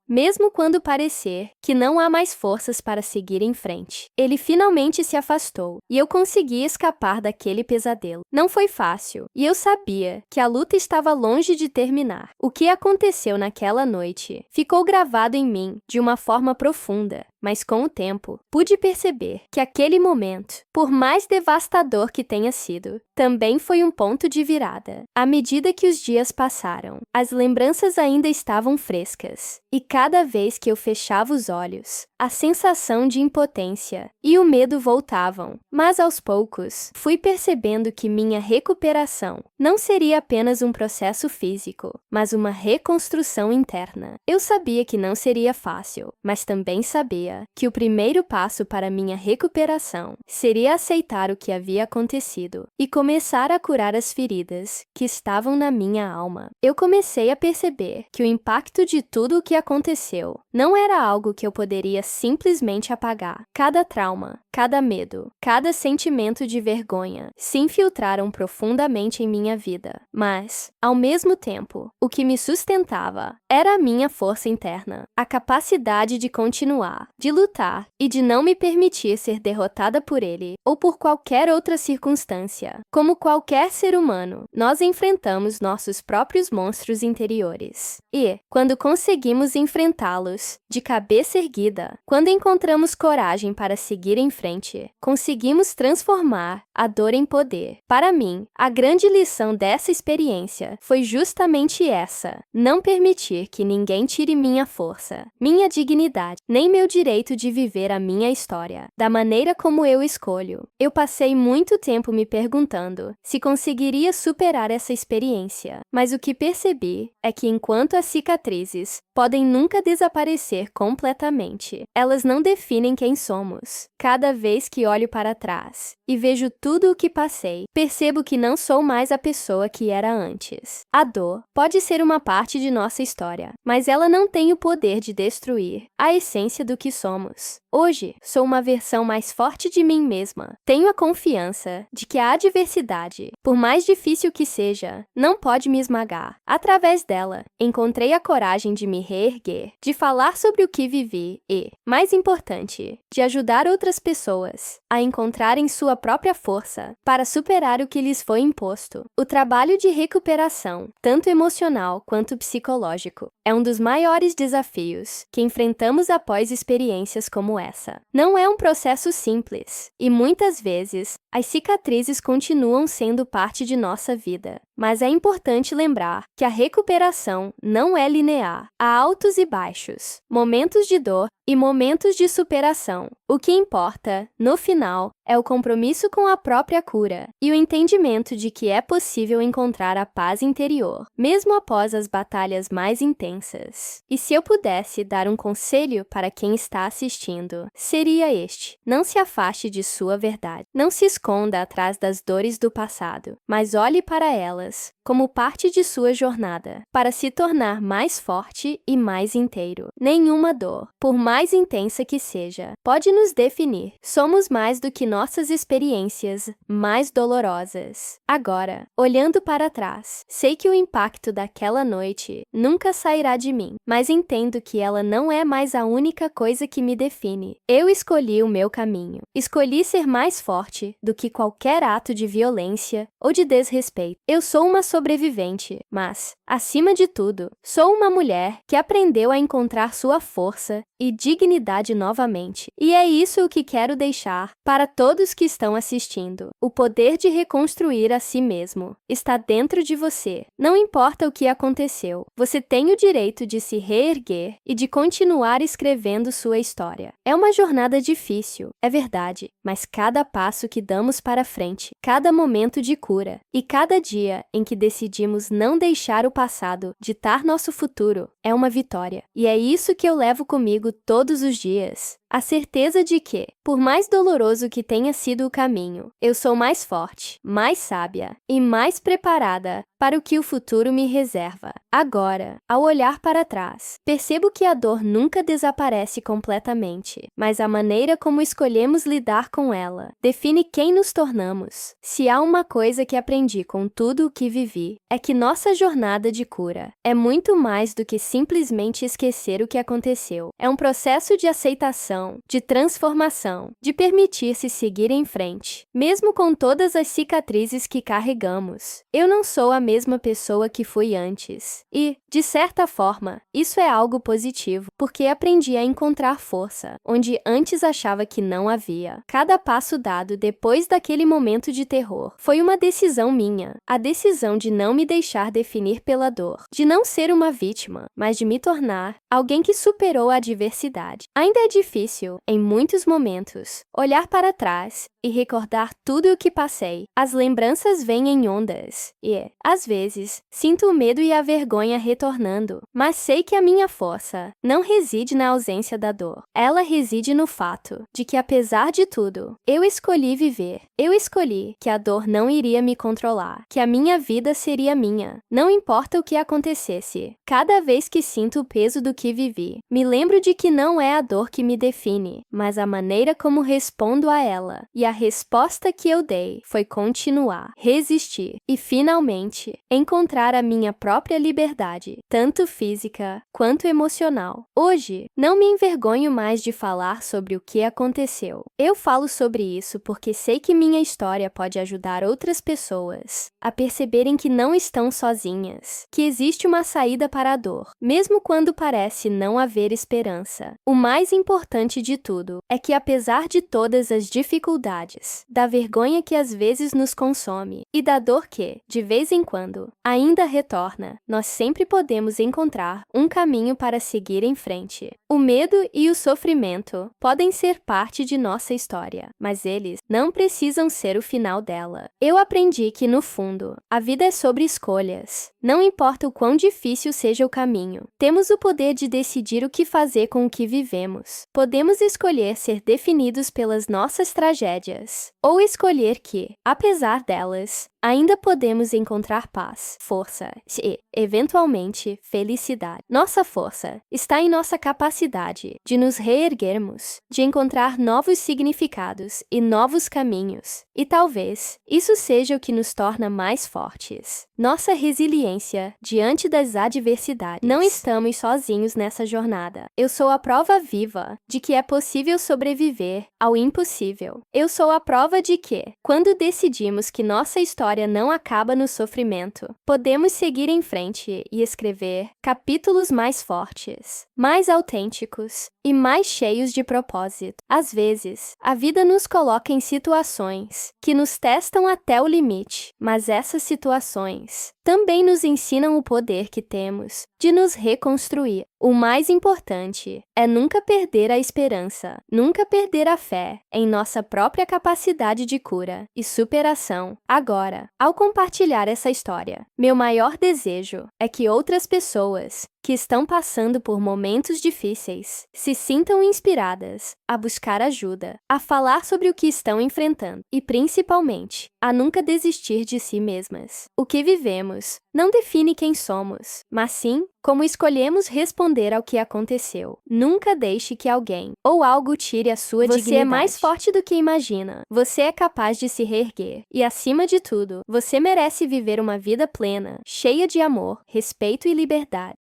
mesmo quando parecer que não há mais forças para seguir em frente. Ele finalmente se afastou, e eu consegui escapar daquele pesadelo. Não foi fácil, e eu sabia que a luta estava longe de terminar. O que aconteceu naquela noite ficou gravado em mim de uma forma profunda. mas com o tempo, pude perceber que aquele momento, por mais devastador que tenha sido, também foi um ponto de virada. À medida que os dias passaram, as lembranças ainda estavam frescas, e cada vez que eu fechava os olhos, a sensação de impotência e o medo voltavam. Mas aos poucos, fui percebendo que minha recuperação não seria apenas um processo físico, mas uma reconstrução interna. Eu sabia que não seria fácil, mas também sabia que o primeiro passo para minha recuperação seria aceitar o que havia acontecido e começar a curar as feridas que estavam na minha alma. Eu comecei a perceber que o impacto de tudo o que aconteceu não era algo que eu poderia simplesmente apagar. Cada trauma, cada medo, cada sentimento de vergonha se infiltraram profundamente em minha vida. Mas, ao mesmo tempo, o que me sustentava era a minha força interna, a capacidade de continuar, de lutar e de não me permitir ser derrotada por ele ou por qualquer outra circunstância. Como qualquer ser humano, nós enfrentamos nossos próprios monstros interiores. E, quando conseguimos enfrentá-los de cabeça erguida, quando encontramos coragem para seguir em frente, conseguimos transformar a dor em poder. Para mim, a grande lição dessa experiência foi justamente essa: não permitir que ninguém tire minha força, minha dignidade, nem meu direito de viver a minha história, da maneira como eu escolho. Eu passei muito tempo me perguntando se conseguiria superar essa experiência, mas o que percebi é que enquanto as cicatrizes podem nunca desaparecer completamente, elas não definem quem somos. Cada vez que olho para trás e vejo tudo o que passei, percebo que não sou mais a pessoa que era antes. A dor pode ser uma parte de nossa história, mas ela não tem o poder de destruir a essência do que somos. Hoje, sou uma versão mais forte de mim mesma. Tenho a confiança de que a adversidade, por mais difícil que seja, não pode me esmagar. Através dela, encontrei a coragem de me reerguer, de falar sobre o que vivi e, mais importante, de ajudar outras pessoas a encontrarem sua própria força para superar o que lhes foi imposto. O trabalho de recuperação, tanto emocional quanto psicológico, é um dos maiores desafios que enfrentamos após experiências como essa. Não é um processo simples, e muitas vezes as cicatrizes continuam sendo parte de nossa vida. Mas é importante lembrar que a recuperação não é linear. Há altos e baixos, momentos de dor e momentos de superação. O que importa, no final, é o compromisso com a própria cura e o entendimento de que é possível encontrar a paz interior, mesmo após as batalhas mais intensas. E se eu pudesse dar um conselho para quem está assistindo, seria este: não se afaste de sua verdade. Não se esconda atrás das dores do passado, mas olhe para elas como parte de sua jornada, para se tornar mais forte e mais inteiro. Nenhuma dor, por mais intensa que seja, pode nos definir. Somos mais do que nossas experiências mais dolorosas. Agora, olhando para trás, sei que o impacto daquela noite nunca sairá de mim, mas entendo que ela não é mais a única coisa que me define. Eu escolhi o meu caminho. Escolhi ser mais forte do que qualquer ato de violência ou de desrespeito. Eu sou uma sobrevivente, mas, acima de tudo, sou uma mulher que aprendeu a encontrar sua força e dignidade novamente. E é isso o que quero deixar para todos que estão assistindo. O poder de reconstruir a si mesmo está dentro de você. Não importa o que aconteceu, você tem o direito de se reerguer e de continuar escrevendo sua história. É uma jornada difícil, é verdade, mas cada passo que damos para frente, cada momento de cura e cada dia em que decidimos não deixar o passado ditar nosso futuro é uma vitória. E é isso que eu levo comigo todos os dias. A certeza de que, por mais doloroso que tenha sido o caminho, eu sou mais forte, mais sábia e mais preparada para o que o futuro me reserva. Agora, ao olhar para trás, percebo que a dor nunca desaparece completamente, mas a maneira como escolhemos lidar com ela define quem nos tornamos. Se há uma coisa que aprendi com tudo o que vivi, é que nossa jornada de cura é muito mais do que simplesmente esquecer o que aconteceu. É um processo de aceitação, de transformação, de permitir-se seguir em frente, mesmo com todas as cicatrizes que carregamos. Eu não sou a mesma pessoa que fui antes. E, de certa forma, isso é algo positivo, porque aprendi a encontrar força, onde antes achava que não havia. Cada passo dado depois daquele momento de terror foi uma decisão minha, a decisão de não me deixar definir pela dor, de não ser uma vítima, mas de me tornar alguém que superou a adversidade. Ainda é difícil, em muitos momentos, olhar para trás e recordar tudo o que passei. As lembranças vêm em ondas e, às vezes, sinto o medo e a vergonha retornando, mas sei que a minha força não reside na ausência da dor. Ela reside no fato de que, apesar de tudo, eu escolhi viver. Eu escolhi que a dor não iria me controlar, que a minha vida seria minha. Não importa o que acontecesse. Cada vez que sinto o peso do que vivi, me lembro de que não é a dor que me define, mas a maneira como respondo a ela. E a resposta que eu dei foi continuar, resistir e, finalmente, encontrar a minha própria liberdade, tanto física quanto emocional. Hoje, não me envergonho mais de falar sobre o que aconteceu. Eu falo sobre isso porque sei que minha história pode ajudar outras pessoas a perceberem que não estão sozinhas, que existe uma saída para a dor, mesmo quando parece não haver esperança. O mais importante de tudo é que, apesar de todas as dificuldades, da vergonha que às vezes nos consome e da dor que, de vez em quando, ainda retorna, nós sempre podemos encontrar um caminho para seguir em frente. O medo e o sofrimento podem ser parte de nossa história, mas eles não precisam ser o final dela. Eu aprendi que, no fundo, a vida é sobre escolhas. Não importa o quão difícil seja o caminho, temos o poder de decidir o que fazer com o que vivemos. Podemos escolher ser definidos pelas nossas tragédias, ou escolher que, apesar delas, ainda podemos encontrar paz, força e, eventualmente, felicidade. Nossa força está em nossa capacidade de nos reerguermos, de encontrar novos significados e novos caminhos. E talvez isso seja o que nos torna mais fortes. Nossa resiliência diante das adversidades. Não estamos sozinhos nessa jornada. Eu sou a prova viva de que é possível sobreviver ao impossível. Eu sou a prova de que, quando decidimos que nossa história não acaba no sofrimento, podemos seguir em frente e escrever capítulos mais fortes, mais autênticos e mais cheios de propósito. Às vezes, a vida nos coloca em situações que nos testam até o limite, mas essas situações também nos ensinam o poder que temos de nos reconstruir. O mais importante é nunca perder a esperança, nunca perder a fé em nossa própria capacidade de cura e superação. Agora, ao compartilhar essa história, meu maior desejo é que outras pessoas que estão passando por momentos difíceis se sintam inspiradas a buscar ajuda, a falar sobre o que estão enfrentando e, principalmente, a nunca desistir de si mesmas. O que vivemos não define quem somos, mas sim como escolhemos responder ao que aconteceu. Nunca deixe que alguém ou algo tire a sua dignidade. Você é mais forte do que imagina. Você é capaz de se reerguer. E, acima de tudo, você merece viver uma vida plena, cheia de amor, respeito e liberdade.